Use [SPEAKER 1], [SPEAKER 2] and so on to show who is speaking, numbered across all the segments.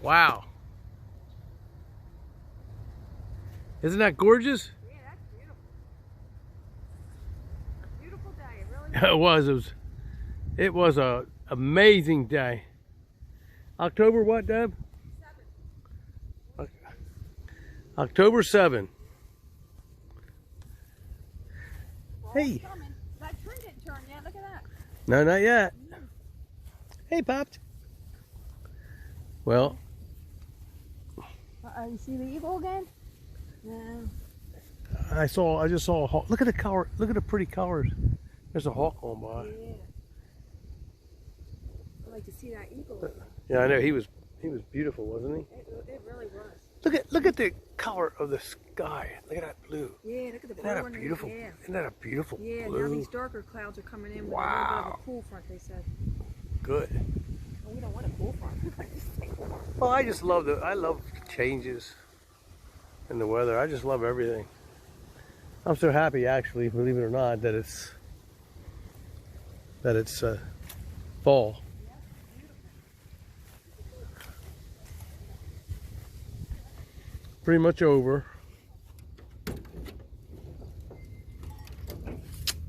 [SPEAKER 1] Wow. Isn't that gorgeous?
[SPEAKER 2] Yeah, that's beautiful. Beautiful day. It really was.
[SPEAKER 1] It was a amazing day. October what, Deb?
[SPEAKER 2] 7.
[SPEAKER 1] October 7.
[SPEAKER 2] Hey. That tree didn't turn yet. Look at that.
[SPEAKER 1] No, not yet. Hey, Popped. Well.
[SPEAKER 2] You see the eagle again? No.
[SPEAKER 1] I just saw a hawk. Look at the color. Look at the pretty colors. There's a hawk on by.
[SPEAKER 2] Yeah. I'd like to see that eagle.
[SPEAKER 1] Yeah, I know. He was beautiful, wasn't he?
[SPEAKER 2] It really was.
[SPEAKER 1] Look at the color of the sky. Look at that blue.
[SPEAKER 2] Yeah, look at the blue.
[SPEAKER 1] Isn't that a beautiful?
[SPEAKER 2] Yeah.
[SPEAKER 1] Isn't that a beautiful blue?
[SPEAKER 2] Yeah, now these darker clouds are coming in with a little bit of a cool front, they said.
[SPEAKER 1] Good.
[SPEAKER 2] Well, we don't want a cool front.
[SPEAKER 1] Well, I just love I love changes in the weather. I just love everything. I'm so happy, actually, believe it or not, that it's fall. Pretty much over.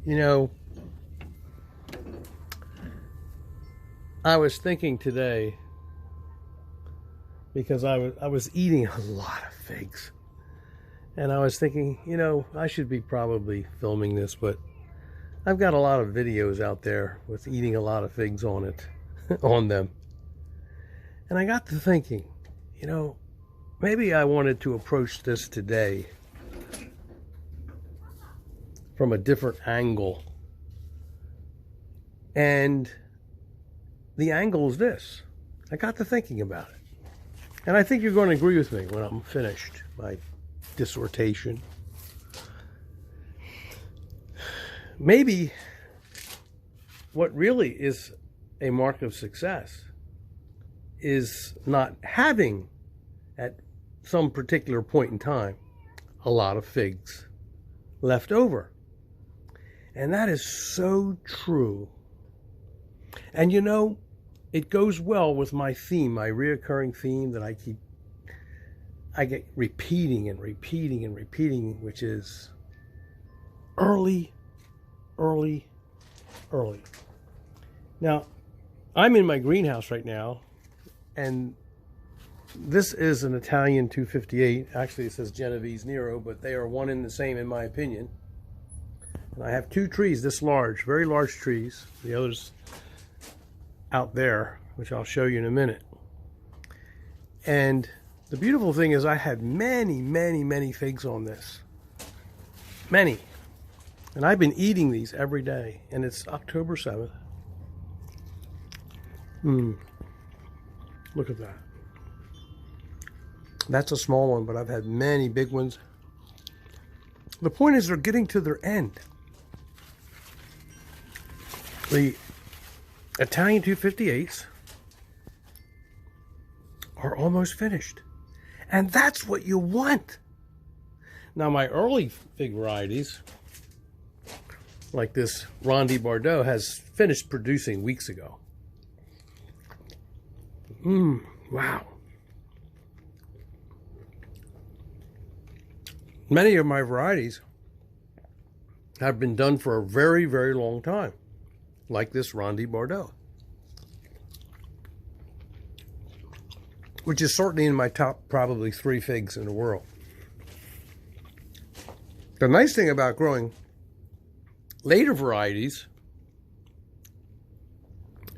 [SPEAKER 1] You know, I was thinking today, because I was eating a lot of figs, and I was thinking, you know, I should be probably filming this, but I've got a lot of videos out there with eating a lot of figs on it, on them. And I got to thinking, you know, maybe I wanted to approach this today from a different angle. And the angle is this. I got to thinking about it. And I think you're going to agree with me when I'm finished my dissertation. Maybe what really is a mark of success is not having, at some particular point in time, a lot of figs left over. And that is so true. And you know, it goes well with my theme, my reoccurring theme that I get repeating and repeating and repeating, which is early, early, early. Now, I'm in my greenhouse right now, and this is an Italian 258. Actually, it says Genovese Nero, but they are one and the same in my opinion. And I have 2 trees this large, very large trees. The others out there, which I'll show you in a minute. And the beautiful thing is I had many, many, many figs on this. Many. And I've been eating these every day. And it's October 7th. Look at that. That's a small one, but I've had many big ones. The point is they're getting to their end. The Italian 258s are almost finished. And that's what you want. Now, my early fig varieties, like this Rondi Bordeaux, has finished producing weeks ago. Wow. Many of my varieties have been done for a very, very long time, like this Rondi Bordeaux, which is certainly in my top probably 3 figs in the world. The nice thing about growing later varieties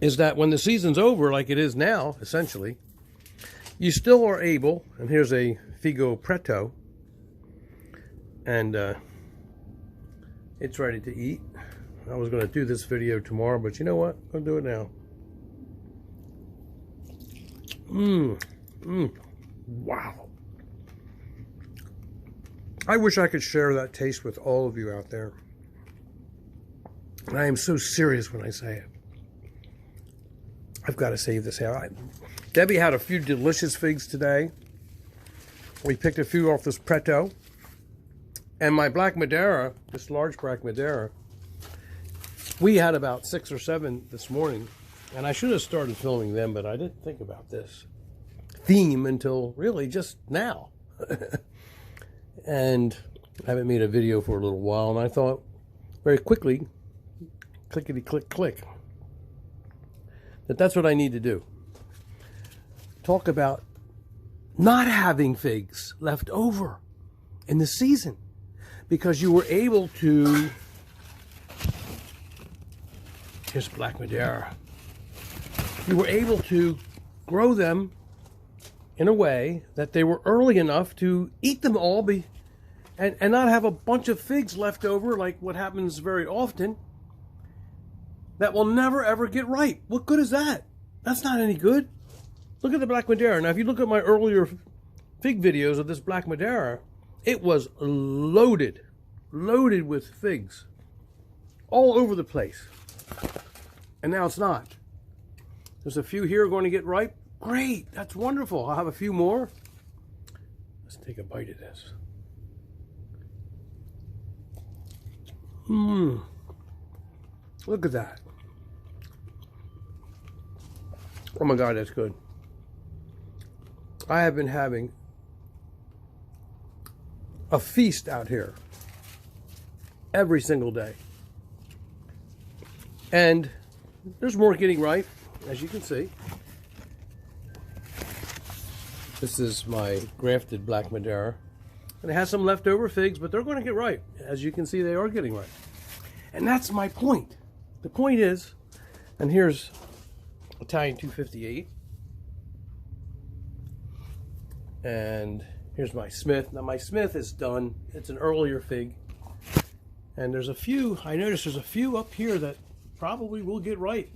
[SPEAKER 1] is that when the season's over, like it is now, essentially, you still are able, and here's a Figo Preto, and it's ready to eat. I was going to do this video tomorrow, but you know what? I'll do it now. Wow. I wish I could share that taste with all of you out there. And I am so serious when I say it. I've got to save this out. Debbie had a few delicious figs today. We picked a few off this Preto. And my black Madeira, this large black Madeira, we had about 6 or 7 this morning. And I should have started filming them, but I didn't think about this. theme until really just now. And I haven't made a video for a little while, and I thought very quickly, clickety click click, that's what I need to do. Talk about not having figs left over in the season, because you were able to, here's Black Madeira, you were able to grow them in a way that they were early enough to eat them all and not have a bunch of figs left over like what happens very often that will never ever get ripe. What good is that? That's not any good. Look at the Black Madeira. Now, if you look at my earlier fig videos of this Black Madeira, it was loaded with figs all over the place. And now it's not. There's a few here going to get ripe. Great, that's wonderful. I'll have a few more. Let's take a bite of this. Look at that. Oh my God, that's good. I have been having a feast out here every single day. And there's more getting ripe, as you can see. This is my grafted Black Madeira. And it has some leftover figs, but they're going to get ripe. As you can see, they are getting ripe. And that's my point. The point is, and here's Italian 258. And here's my Smith. Now my Smith is done. It's an earlier fig. And there's a few, I noticed there's a few up here that probably will get ripe.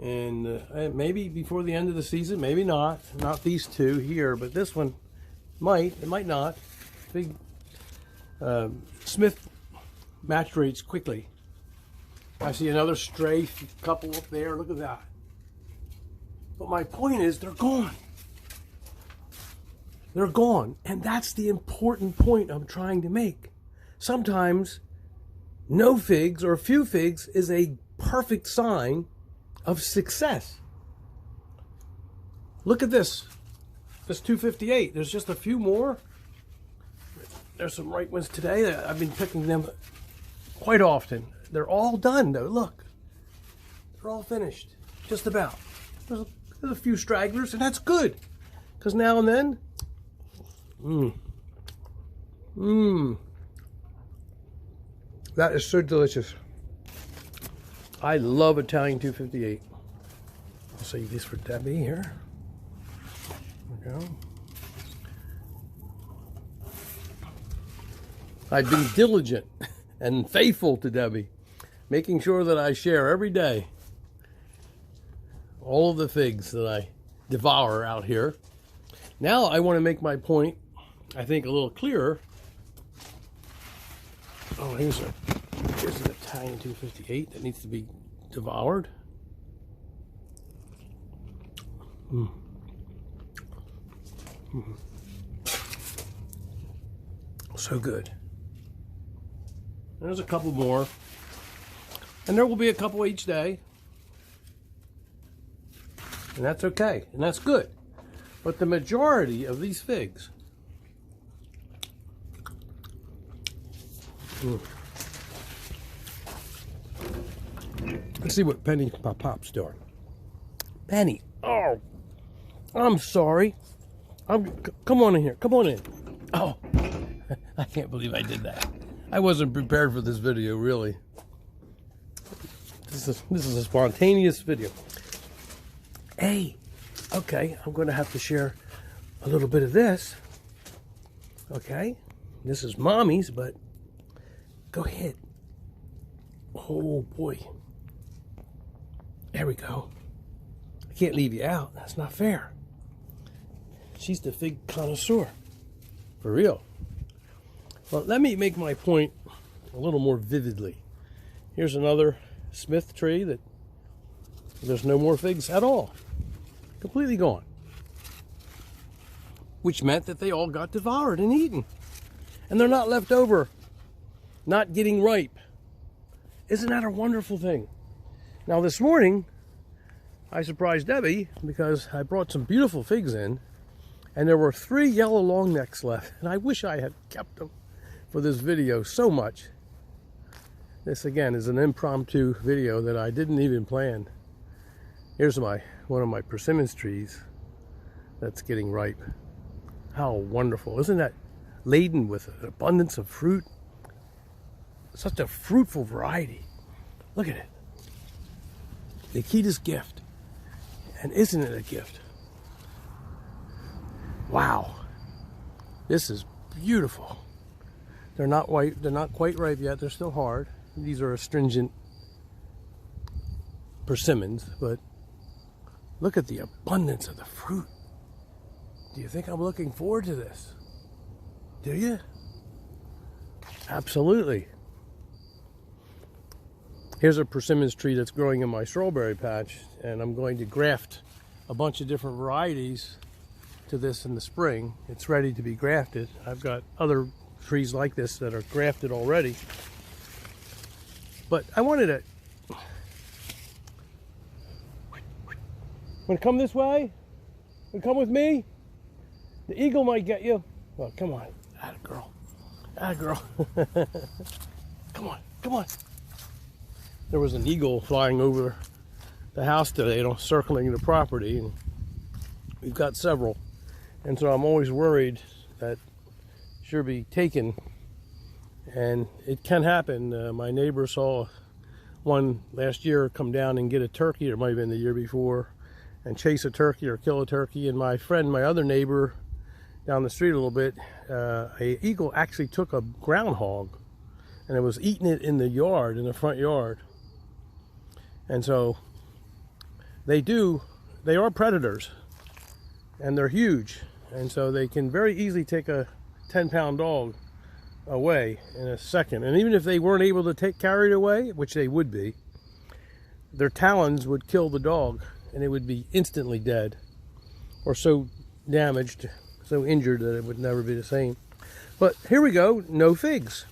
[SPEAKER 1] And maybe before the end of the season, maybe not. Not these two here, but this one might. It might not. Big Smith maturates quickly. I see another stray couple up there. Look at that. But my point is, they're gone. They're gone. And that's the important point I'm trying to make. Sometimes no figs or a few figs is a perfect sign of success. Look at this. This 258. There's just a few more. There's some ripe ones today. I've been picking them quite often. They're all done though. Look. They're all finished. Just about. There's a few stragglers, and that's good. Because now and then, that is so delicious. I love Italian 258. I'll save this for Debbie here. There we go. I've been diligent and faithful to Debbie, making sure that I share every day all of the figs that I devour out here. Now I want to make my point, I think, a little clearer. Oh, here's an Italian 258 that needs to be devoured. So good. There's a couple more. And there will be a couple each day. And that's okay. And that's good. But the majority of these figs let's see what Penny Pop's doing. Penny, oh, I'm sorry. Come on in here. Come on in. Oh, I can't believe I did that. I wasn't prepared for this video, really. This is a spontaneous video. Hey, okay, I'm going to have to share a little bit of this. Okay, this is Mommy's, but go ahead. Oh boy. There we go. I can't leave you out. That's not fair. She's the fig connoisseur. For real. Well, let me make my point a little more vividly. Here's another Smith tree that there's no more figs at all. Completely gone. Which meant that they all got devoured and eaten. And they're not left over, not getting ripe. Isn't that a wonderful thing? Now this morning, I surprised Debbie because I brought some beautiful figs in, and there were 3 yellow long necks left, and I wish I had kept them for this video so much. This again is an impromptu video that I didn't even plan. Here's one of my persimmons trees that's getting ripe. How wonderful. Isn't that laden with an abundance of fruit? Such a fruitful variety. Look at it. Nikita's gift. And isn't it a gift? Wow. This is beautiful. They're not white, they're not quite ripe yet, they're still hard. These are astringent persimmons, but look at the abundance of the fruit. Do you think I'm looking forward to this? Do you? Absolutely. Here's a persimmons tree that's growing in my strawberry patch, and I'm going to graft a bunch of different varieties to this in the spring. It's ready to be grafted. I've got other trees like this that are grafted already. But I wanted to... Want to come this way? Want to come with me? The eagle might get you. Oh, come on. Atta girl. Atta girl. Come on. Come on. There was an eagle flying over the house today, circling the property, and we've got several. And so I'm always worried that she'll be taken, and it can happen. My neighbor saw one last year come down and get a turkey, or it might have been the year before, and chase a turkey or kill a turkey. And my friend, my other neighbor down the street a little bit, a eagle actually took a groundhog, and it was eating it in the yard, in the front yard. And so they are predators, and they're huge, and so they can very easily take a 10-pound dog away in a second. And even if they weren't able to carry it away, which they would be, their talons would kill the dog, and it would be instantly dead, or so damaged, so injured that it would never be the same. But here we go, no figs.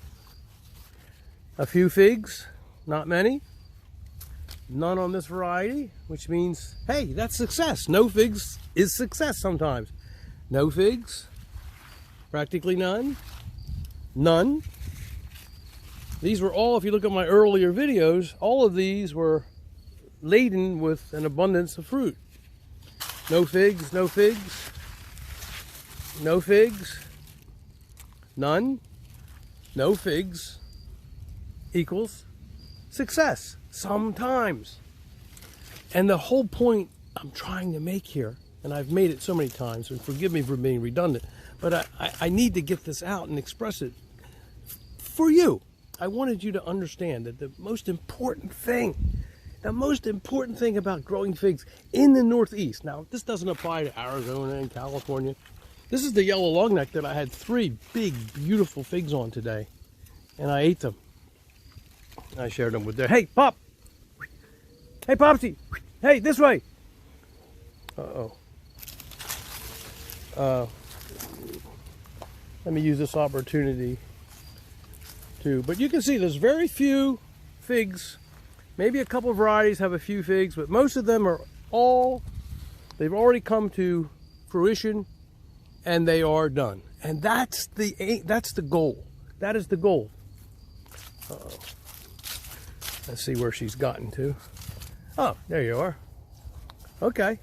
[SPEAKER 1] A few figs, not many. None on this variety, which means, hey, that's success. No figs is success sometimes. No figs, practically none, none. These were all, if you look at my earlier videos, all of these were laden with an abundance of fruit. No figs, no figs, no figs, none, no figs equals success. Sometimes. And the whole point I'm trying to make here, and I've made it so many times, and forgive me for being redundant, but I need to get this out and express it for you. I wanted you to understand that the most important thing about growing figs in the Northeast, now this doesn't apply to Arizona and California. This is the yellow longneck that I had 3 big, beautiful figs on today, and I ate them. I shared them with hey, Pop! Hey, Popsy! Hey, this way! Uh-oh. Let me use this opportunity to... But you can see there's very few figs. Maybe a couple of varieties have a few figs, but most of them are they've already come to fruition, and they are done. And that's the goal. That is the goal. Uh-oh. Let's see where she's gotten to. Oh, there you are. Okay.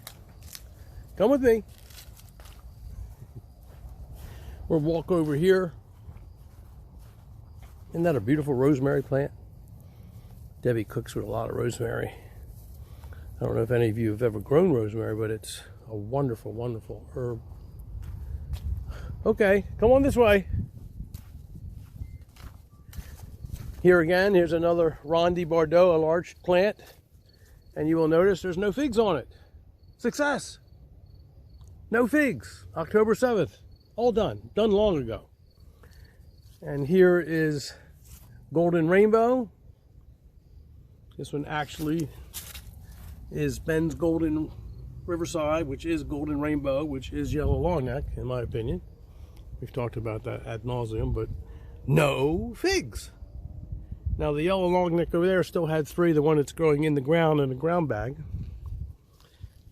[SPEAKER 1] Come with me. We'll walk over here. Isn't that a beautiful rosemary plant? Debbie cooks with a lot of rosemary. I don't know if any of you have ever grown rosemary, but it's a wonderful, wonderful herb. Okay, come on this way. Here again, here's another Rondi Bordeaux, a large plant, and you will notice there's no figs on it. Success! No figs. October 7th. All done. Done long ago. And here is Golden Rainbow. This one actually is Ben's Golden Riverside, which is Golden Rainbow, which is yellow longneck, in my opinion. We've talked about that ad nauseum, but no figs. Now the yellow longneck over there still had 3, the one that's growing in the ground in a ground bag.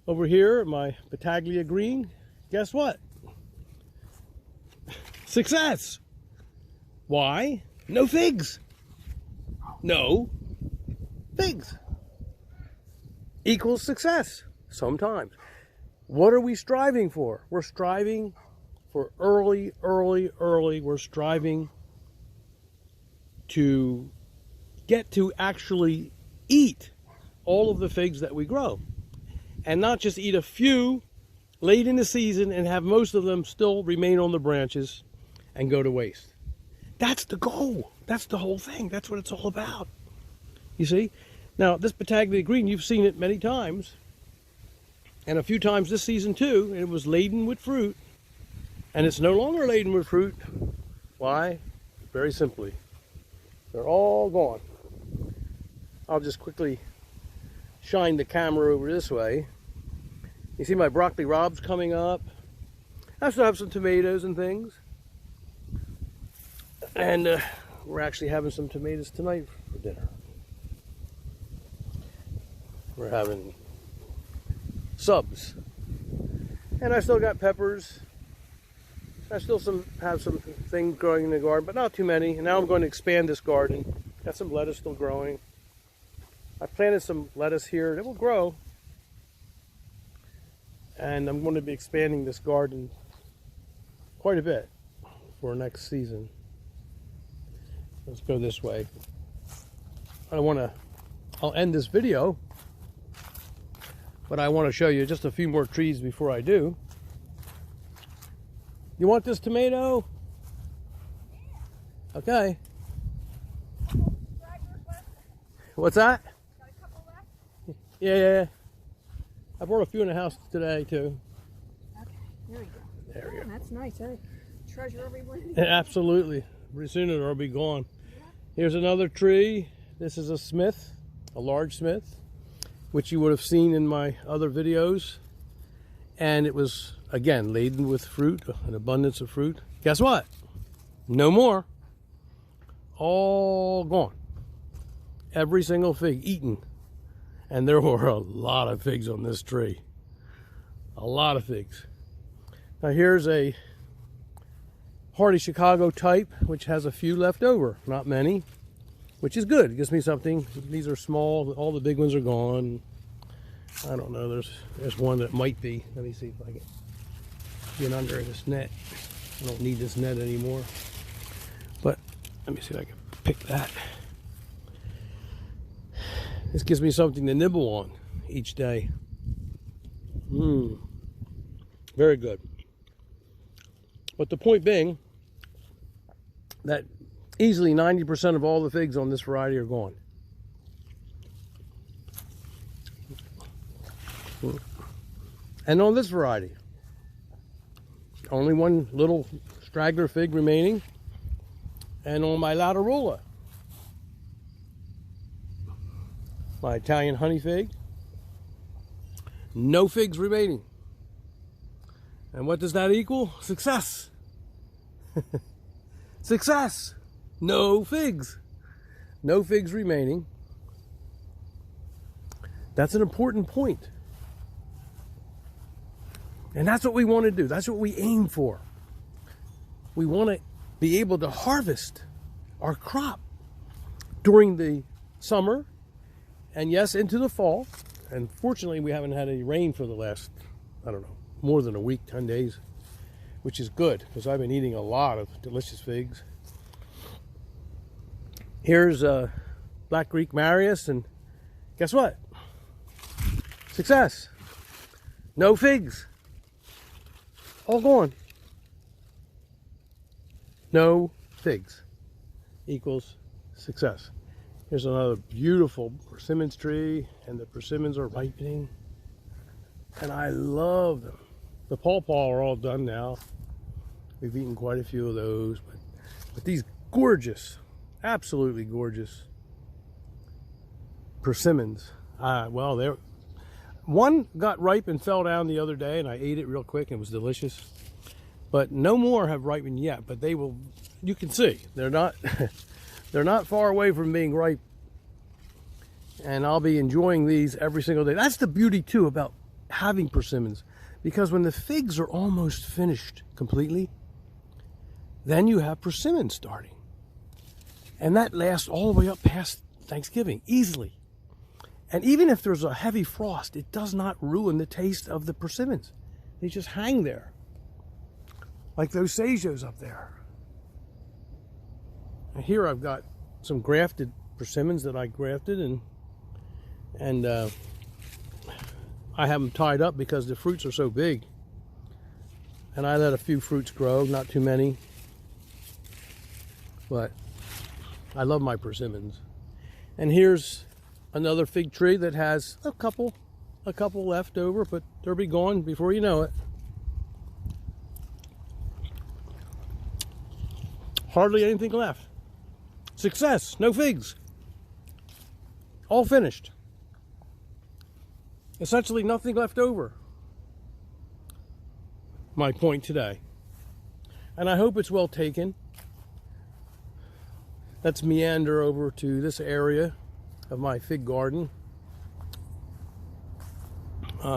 [SPEAKER 1] Over here, my Battaglia green, guess what? Success! Why? No figs! No figs equals success sometimes. What are we striving for? We're striving for early. We're striving to get to actually eat all of the figs that we grow. And not just eat a few late in the season and have most of them still remain on the branches and go to waste. That's the goal. That's the whole thing. That's what it's all about. You see? Now, this Battaglia green, you've seen it many times. And a few times this season too. And it was laden with fruit. And it's no longer laden with fruit. Why? Very simply. They're all gone. I'll just quickly shine the camera over this way. You see my broccoli robs coming up. I still have some tomatoes and things. And we're actually having some tomatoes tonight for dinner. We're having subs. And I still got peppers. I still have some things growing in the garden, but not too many. And now I'm going to expand this garden. Got some lettuce still growing. I planted some lettuce here. It will grow. And I'm going to be expanding this garden quite a bit for next season. Let's go this way. I'll end this video, but I want to show you just a few more trees before I do. You want this tomato? Okay. What's that? Yeah. I brought a few in the house today too.
[SPEAKER 2] Okay, there we go.
[SPEAKER 1] There we go.
[SPEAKER 2] That's nice, eh? Treasure everyone.
[SPEAKER 1] Absolutely. Pretty soon it'll be gone. Here's another tree. This is a Smith, a large Smith, which you would have seen in my other videos. And it was, again, laden with fruit, an abundance of fruit. Guess what? No more. All gone. Every single fig eaten. And there were a lot of figs on this tree. A lot of figs. Now here's a hardy Chicago type, which has a few left over. Not many, which is good. It gives me something. These are small. All the big ones are gone. I don't know. There's one that might be. Let me see if I can get under this net. I don't need this net anymore. But let me see if I can pick that. This gives me something to nibble on each day. Very good. But the point being that easily 90% of all the figs on this variety are gone. And on this variety, only one little straggler fig remaining. And on my Laterula, my Italian honey fig, no figs remaining. And what does that equal? Success. Success. No figs. No figs remaining. That's an important point. And that's what we want to do. That's what we aim for. We want to be able to harvest our crop during the summer and yes, into the fall. And fortunately, we haven't had any rain for the last, I don't know, more than a week, 10 days, which is good because I've been eating a lot of delicious figs. Here's Black Greek Marius, and guess what? Success. No figs. All gone. No figs equals success. Here's another beautiful persimmons tree, and the persimmons are ripening, and I love them. The pawpaw are all done now. We've eaten quite a few of those, but these gorgeous, absolutely gorgeous persimmons. Well, one got ripe and fell down the other day, and I ate it real quick, and it was delicious. But no more have ripened yet, but they will. You can see they're not they're not far away from being ripe, and I'll be enjoying these every single day. That's the beauty too about having persimmons, because when the figs are almost finished completely, then you have persimmons starting. And that lasts all the way up past Thanksgiving, easily. And even if there's a heavy frost, it does not ruin the taste of the persimmons. They just hang there, like those sagios up there. And here I've got some grafted persimmons that I grafted, and I have them tied up because the fruits are so big. And I let a few fruits grow, not too many. But I love my persimmons. And here's another fig tree that has a couple left over, but they'll be gone before you know it. Hardly anything left. Success, no figs. All finished. Essentially nothing left over. My point today. And I hope it's well taken. Let's meander over to this area of my fig garden.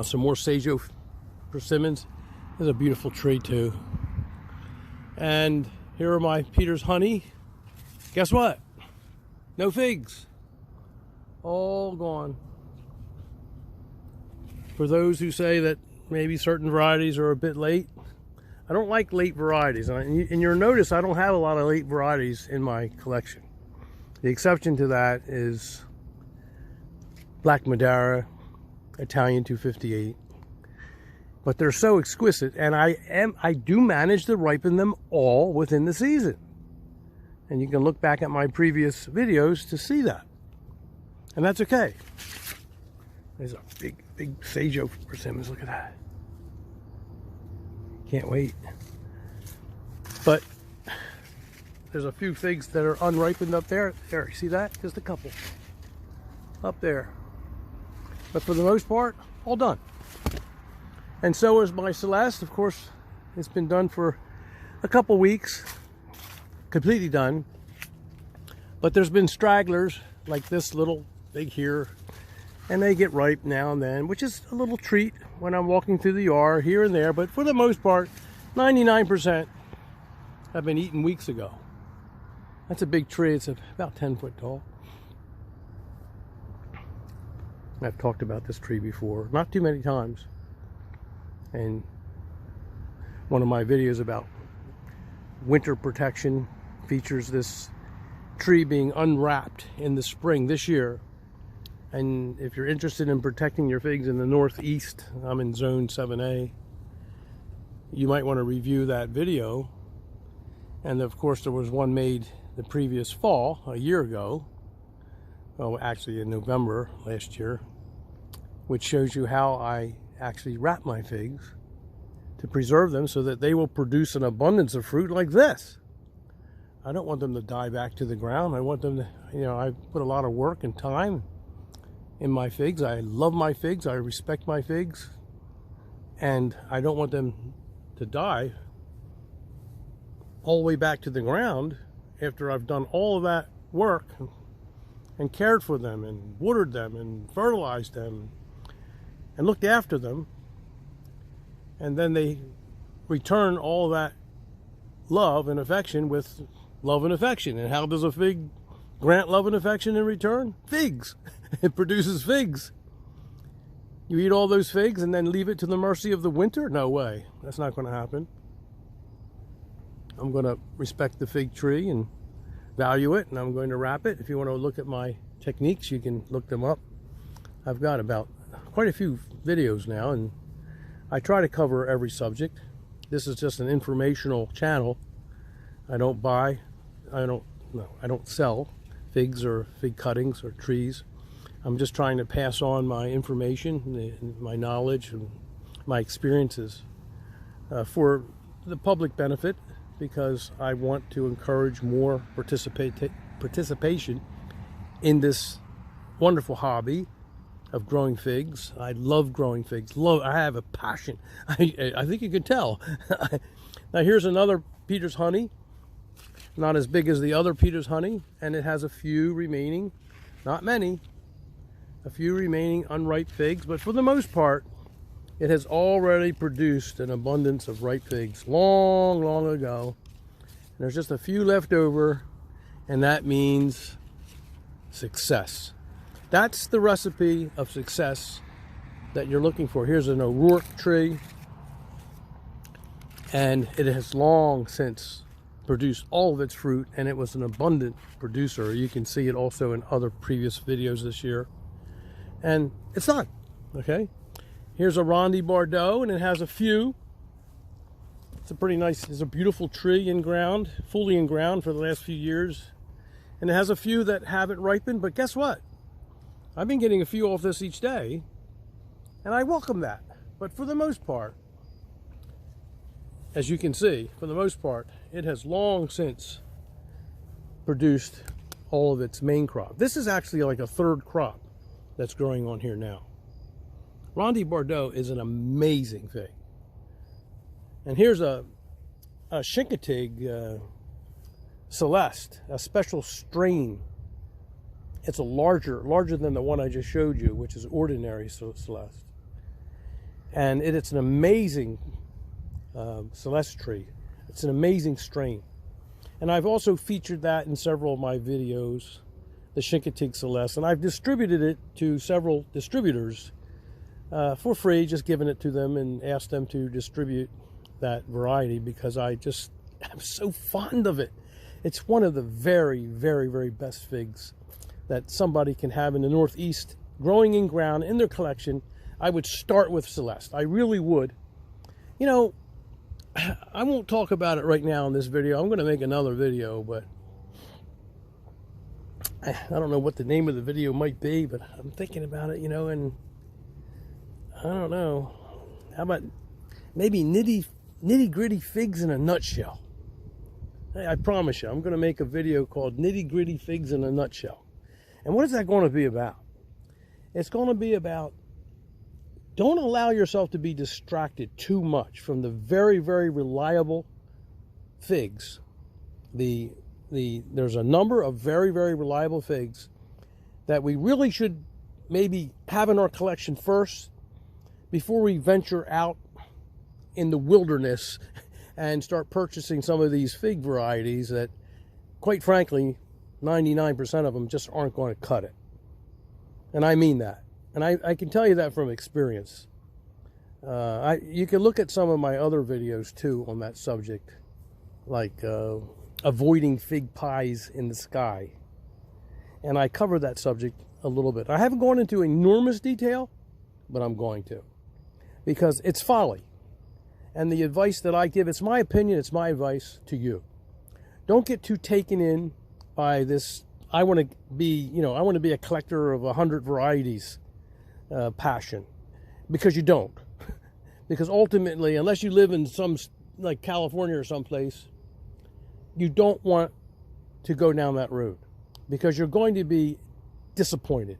[SPEAKER 1] Some more sagio persimmons. There's a beautiful tree too. And here are my Peter's honey. Guess what? No figs. All gone. For those who say that maybe certain varieties are a bit late, I don't like late varieties. And you'll notice I don't have a lot of late varieties in my collection. The exception to that is Black Madeira, Italian 258. But they're so exquisite, and I do manage to ripen them all within the season. And you can look back at my previous videos to see that. And that's okay. There's a big sagio persimmons. Look at that. Can't wait. But there's a few figs that are unripened up there. There, you see that? Just a couple. Up there. But for the most part, all done. And so is my Celeste. Of course, it's been done for a couple weeks. Completely done. But there's been stragglers, like this little fig here. And they get ripe now and then, which is a little treat when I'm walking through the yard here and there. But for the most part, 99% have been eaten weeks ago. That's a big tree. It's about 10 foot tall. I've talked about this tree before, not too many times. And one of my videos about winter protection features this tree being unwrapped in the spring this year. And if you're interested in protecting your figs in the Northeast, I'm in zone 7A, you might want to review that video. And of course there was one made the previous fall, a year ago, well actually in November last year, which shows you how I actually wrap my figs to preserve them so that they will produce an abundance of fruit like this. I don't want them to die back to the ground. I want them to, I put a lot of work and time in my figs. I love my figs. I respect my figs. And I don't want them to die all the way back to the ground after I've done all of that work and cared for them and watered them and fertilized them and looked after them. And then they return all that love and affection with love and affection. And how does a fig grant love and affection in return? Figs. It produces figs. You eat all those figs and then leave it to the mercy of the winter? No way. That's not going to happen. I'm going to respect the fig tree and value it, and I'm going to wrap it. If you want to look at my techniques, you can look them up. I've got about quite a few videos now, and I try to cover every subject. This is just an informational channel. I don't buy, I don't sell figs or fig cuttings or trees. I'm just trying to pass on my information, my knowledge, and my experiences for the public benefit, because I want to encourage more participation in this wonderful hobby of growing figs. I love growing figs. I have a passion. I think you can tell. Now here's another Peter's honey. Not as big as the other Peter's honey, and it has a few remaining, not many, a few remaining unripe figs, but for the most part, It has already produced an abundance of ripe figs long, long ago. And there's just a few left over, and that means success. That's the recipe of success that you're looking for. Here's an O'Rourke tree, and it has long since produced all of its fruit, and it was an abundant producer. You can see it also in other previous videos this year. And it's done, okay? Here's a Ronde Bordeaux, and it has a few. It's a pretty nice, it's a beautiful tree in ground, fully in ground for the last few years. And it has a few that haven't ripened, but guess what? I've been getting a few off this each day, and I welcome that. But for the most part, as you can see, for the most part, it has long since produced all of its main crop. This is actually like a third crop that's growing on here now. Ronde Bordeaux is an amazing thing. And here's a Chincotig Celeste, a special strain. It's a larger than the one I just showed you, which is ordinary Celeste. And it's an amazing Celeste tree. It's an amazing strain. And I've also featured that in several of my videos, the Chincotig Celeste. And I've distributed it to several distributors for free, just giving it to them and asked them to distribute that variety because I'm so fond of it. It's one of the very, very, very best figs that somebody can have in the Northeast, growing in ground in their collection. I would start with Celeste. I really would. You know, I won't talk about it right now in this video. I'm going to make another video, but I don't know what the name of the video might be, but I'm thinking about it, you know, and I don't know. How about maybe nitty-gritty figs in a nutshell? I promise you, I'm going to make a video called Nitty-Gritty Figs in a Nutshell. And what is that going to be about? It's going to be about, don't allow yourself to be distracted too much from the very, very reliable figs. There's a number of very, very reliable figs that we really should maybe have in our collection first before we venture out in the wilderness and start purchasing some of these fig varieties that, quite frankly, 99% of them just aren't going to cut it. And I mean that. And I can tell you that from experience. You can look at some of my other videos too on that subject, like avoiding fig pies in the sky. And I cover that subject a little bit. I haven't gone into enormous detail, but I'm going to, because it's folly. And the advice that I give, it's my opinion, it's my advice to you. Don't get too taken in by this, I want to be a collector of 100 varieties passion, because you don't. Because ultimately, unless you live in some, like California or someplace, you don't want to go down that road, because you're going to be disappointed,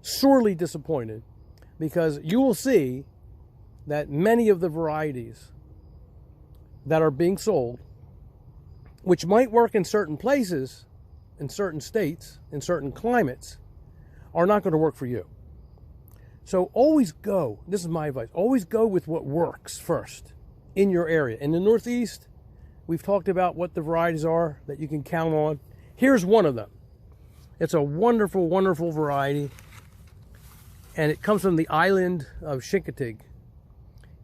[SPEAKER 1] sorely disappointed, because you will see that many of the varieties that are being sold, which might work in certain places, in certain states, in certain climates, are not going to work for you. So always go, this is my advice, always go with what works first in your area. In the Northeast, we've talked about what the varieties are that you can count on. Here's one of them. It's a wonderful, wonderful variety, and it comes from the island of Chincotig.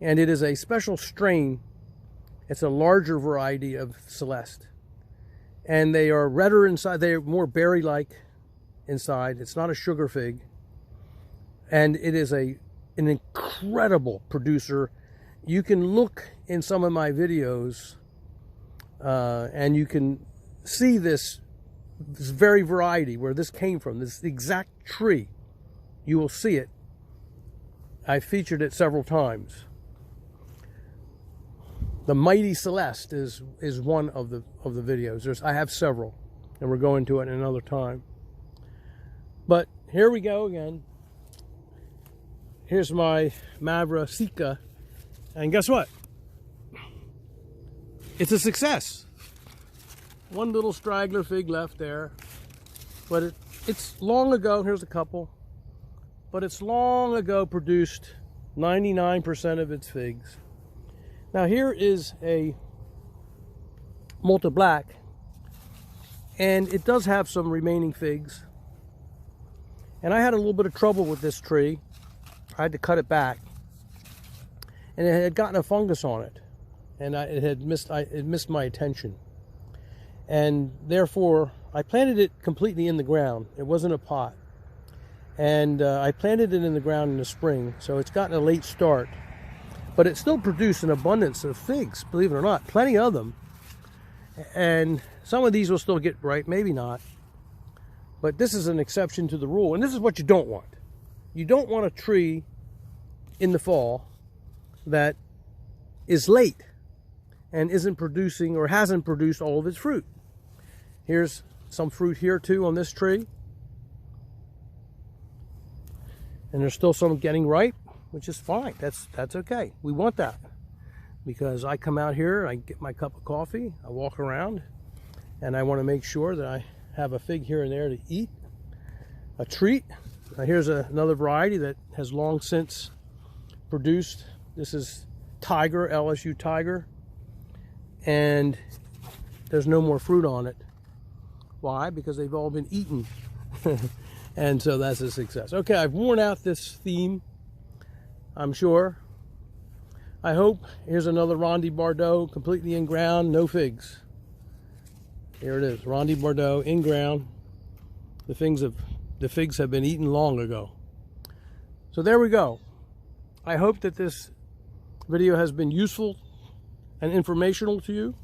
[SPEAKER 1] And it is a special strain. It's a larger variety of Celeste. And they are redder inside. They are more berry-like inside. It's not a sugar fig. And it is an incredible producer. You can look in some of my videos and you can see this very variety, where this came from, this exact tree. You will see it. I featured it several times. The Mighty Celeste is one of the videos. I have several, and we're going to it in another time. But here we go again. Here's my Madeira Sika, and guess what? It's a success. One little straggler fig left there, but it's long ago. Here's a couple, but it's long ago produced 99% of its figs. Now here is a Malta Black, and it does have some remaining figs. And I had a little bit of trouble with this tree. I had to cut it back, and it had gotten a fungus on it, and it missed my attention. And therefore, I planted it completely in the ground. It wasn't a pot. And I planted it in the ground in the spring, so it's gotten a late start. But it still produced an abundance of figs, believe it or not. Plenty of them. And some of these will still get ripe, maybe not. But this is an exception to the rule. And this is what you don't want. You don't want a tree in the fall that is late and isn't producing or hasn't produced all of its fruit. Here's some fruit here too on this tree. And there's still some getting ripe, which is fine. That's okay. We want that. Because I come out here, I get my cup of coffee, I walk around, and I want to make sure that I have a fig here and there to eat, a treat. Now here's another variety that has long since produced. This is Tiger, LSU Tiger, and there's no more fruit on it. Why? Because they've all been eaten. And so that's a success. Okay, I've worn out this theme, I'm sure. I hope. Here's another Ronde Bordeaux, completely in ground, no figs. Here it is, Ronde Bordeaux, in ground. The figs have been eaten long ago. So there we go. I hope that this video has been useful and informational to you,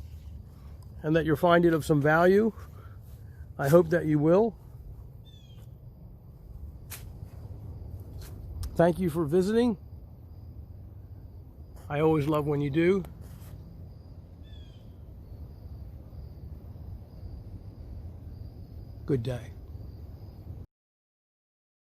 [SPEAKER 1] and that you'll find it of some value. I hope that you will. Thank you for visiting. I always love when you do. Good day.